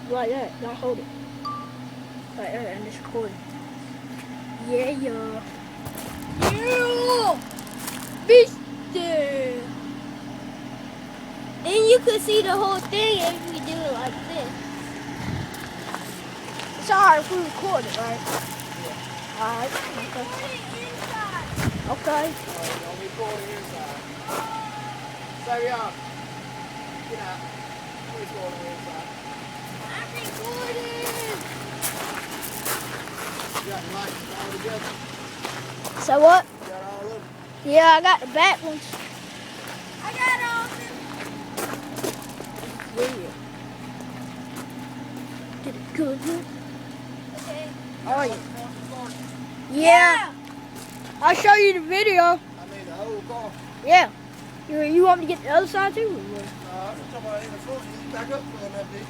Like that. Don't hold it. Like that, and it's recording. Yeah, yeah. Yeah! Beast there! And you could see the whole thing if we do it like this. It's alright if we record it, right? Yeah. Alright. Okay. Okay. Alright, don't record it inside. Say y'all. Get out. Record it inside. I'm recording! You got the lights all together? So what? You got all of them? Yeah, I got the back ones. I got all of them. Yeah. Did it good, huh? Okay. Oh, yeah. I'll show you the video. I mean the whole car. Yeah. You want me to get the other side too? Or what? I'm talking about in the front. You back up for that bitch.